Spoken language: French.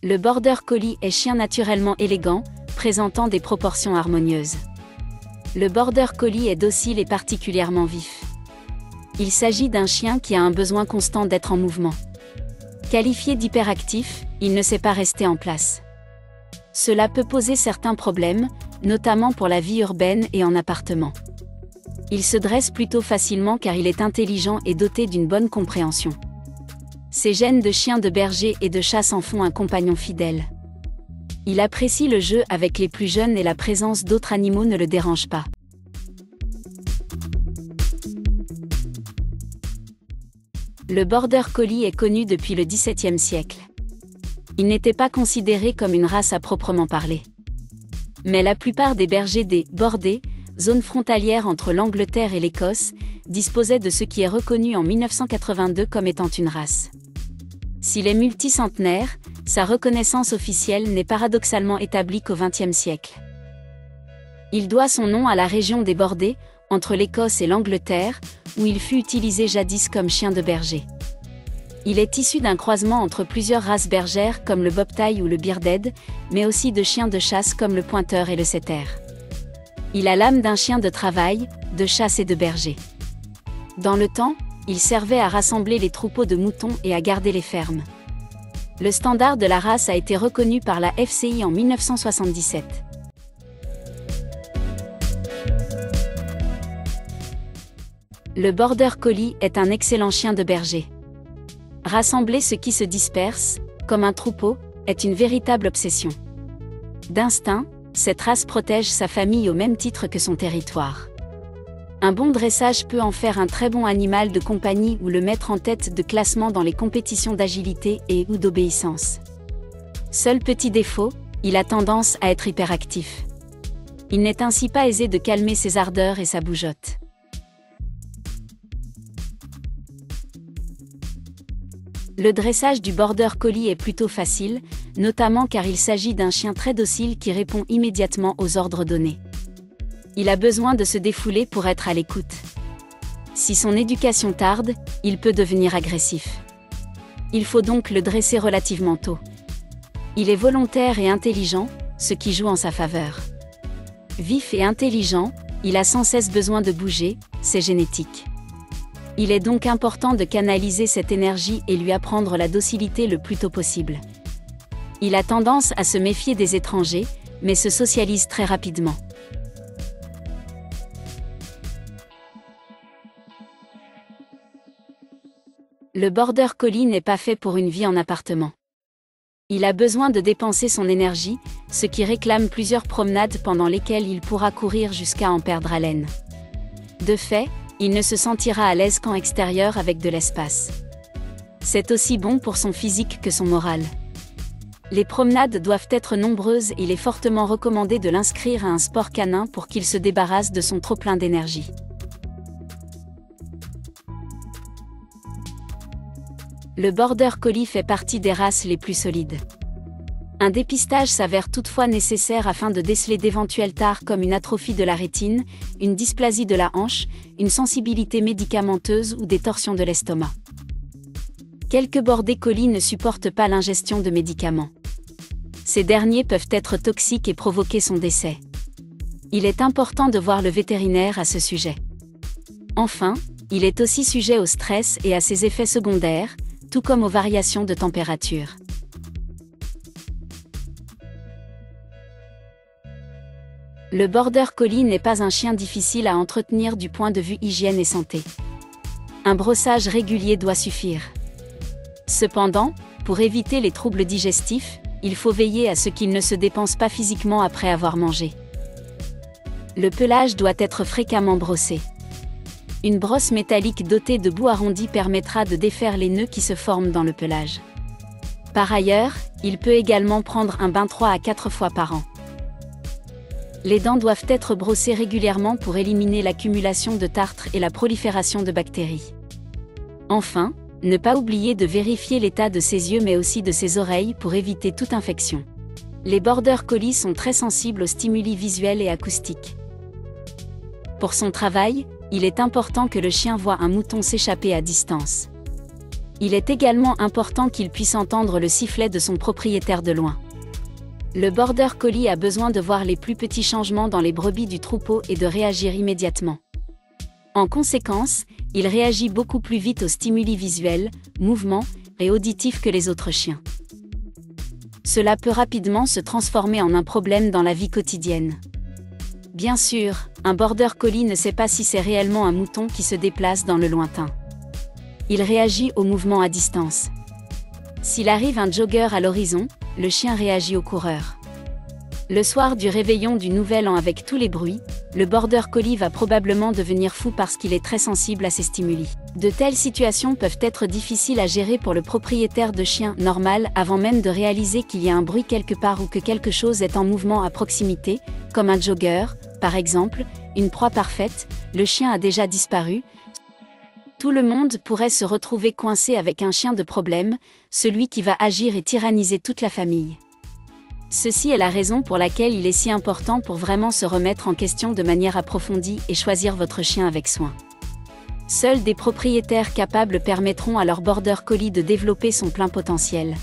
Le Border Collie est chien naturellement élégant, présentant des proportions harmonieuses. Le Border Collie est docile et particulièrement vif. Il s'agit d'un chien qui a un besoin constant d'être en mouvement. Qualifié d'hyperactif, il ne sait pas rester en place. Cela peut poser certains problèmes, notamment pour la vie urbaine et en appartement. Il se dresse plutôt facilement car il est intelligent et doté d'une bonne compréhension. Ses gènes de chien de berger et de chasse en font un compagnon fidèle. Il apprécie le jeu avec les plus jeunes et la présence d'autres animaux ne le dérange pas. Le Border Collie est connu depuis le XVIIe siècle. Il n'était pas considéré comme une race à proprement parler. Mais la plupart des bergers des bordées, zone frontalière entre l'Angleterre et l'Écosse, disposaient de ce qui est reconnu en 1982 comme étant une race. S'il est multicentenaire, sa reconnaissance officielle n'est paradoxalement établie qu'au XXe siècle. Il doit son nom à la région des Bordées, entre l'Écosse et l'Angleterre, où il fut utilisé jadis comme chien de berger. Il est issu d'un croisement entre plusieurs races bergères comme le bobtail ou le bearded, mais aussi de chiens de chasse comme le pointeur et le setter. Il a l'âme d'un chien de travail, de chasse et de berger. Dans le temps, il servait à rassembler les troupeaux de moutons et à garder les fermes. Le standard de la race a été reconnu par la FCI en 1977. Le Border Collie est un excellent chien de berger. Rassembler ce qui se disperse, comme un troupeau, est une véritable obsession. D'instinct, cette race protège sa famille au même titre que son territoire. Un bon dressage peut en faire un très bon animal de compagnie ou le mettre en tête de classement dans les compétitions d'agilité et ou d'obéissance. Seul petit défaut, il a tendance à être hyperactif. Il n'est ainsi pas aisé de calmer ses ardeurs et sa bougeotte. Le dressage du Border Collie est plutôt facile, notamment car il s'agit d'un chien très docile qui répond immédiatement aux ordres donnés. Il a besoin de se défouler pour être à l'écoute. Si son éducation tarde, il peut devenir agressif. Il faut donc le dresser relativement tôt. Il est volontaire et intelligent, ce qui joue en sa faveur. Vif et intelligent, il a sans cesse besoin de bouger, c'est génétique. Il est donc important de canaliser cette énergie et lui apprendre la docilité le plus tôt possible. Il a tendance à se méfier des étrangers, mais se socialise très rapidement. Le Border Collie n'est pas fait pour une vie en appartement. Il a besoin de dépenser son énergie, ce qui réclame plusieurs promenades pendant lesquelles il pourra courir jusqu'à en perdre haleine. De fait, il ne se sentira à l'aise qu'en extérieur avec de l'espace. C'est aussi bon pour son physique que son moral. Les promenades doivent être nombreuses et il est fortement recommandé de l'inscrire à un sport canin pour qu'il se débarrasse de son trop-plein d'énergie. Le Border Collie fait partie des races les plus solides. Un dépistage s'avère toutefois nécessaire afin de déceler d'éventuels tares comme une atrophie de la rétine, une dysplasie de la hanche, une sensibilité médicamenteuse ou des torsions de l'estomac. Quelques Border Collie ne supportent pas l'ingestion de médicaments. Ces derniers peuvent être toxiques et provoquer son décès. Il est important de voir le vétérinaire à ce sujet. Enfin, il est aussi sujet au stress et à ses effets secondaires, tout comme aux variations de température. Le Border Collie n'est pas un chien difficile à entretenir du point de vue hygiène et santé. Un brossage régulier doit suffire. Cependant, pour éviter les troubles digestifs, il faut veiller à ce qu'il ne se dépense pas physiquement après avoir mangé. Le pelage doit être fréquemment brossé. Une brosse métallique dotée de bouts arrondis permettra de défaire les nœuds qui se forment dans le pelage. Par ailleurs, il peut également prendre un bain 3 à 4 fois par an. Les dents doivent être brossées régulièrement pour éliminer l'accumulation de tartre et la prolifération de bactéries. Enfin, ne pas oublier de vérifier l'état de ses yeux mais aussi de ses oreilles pour éviter toute infection. Les Border Collie sont très sensibles aux stimuli visuels et acoustiques. Pour son travail, il est important que le chien voie un mouton s'échapper à distance. Il est également important qu'il puisse entendre le sifflet de son propriétaire de loin. Le Border Collie a besoin de voir les plus petits changements dans les brebis du troupeau et de réagir immédiatement. En conséquence, il réagit beaucoup plus vite aux stimuli visuels, mouvements et auditifs que les autres chiens. Cela peut rapidement se transformer en un problème dans la vie quotidienne. Bien sûr, un Border Collie ne sait pas si c'est réellement un mouton qui se déplace dans le lointain. Il réagit aux mouvements à distance. S'il arrive un jogger à l'horizon, le chien réagit au coureur. Le soir du réveillon du Nouvel An avec tous les bruits, le Border Collie va probablement devenir fou parce qu'il est très sensible à ces stimuli. De telles situations peuvent être difficiles à gérer pour le propriétaire de chien normal avant même de réaliser qu'il y a un bruit quelque part ou que quelque chose est en mouvement à proximité, comme un jogger, par exemple, une proie parfaite, le chien a déjà disparu. Tout le monde pourrait se retrouver coincé avec un chien de problème, celui qui va agir et tyranniser toute la famille. Ceci est la raison pour laquelle il est si important pour vraiment se remettre en question de manière approfondie et choisir votre chien avec soin. Seuls des propriétaires capables permettront à leur Border Collie de développer son plein potentiel.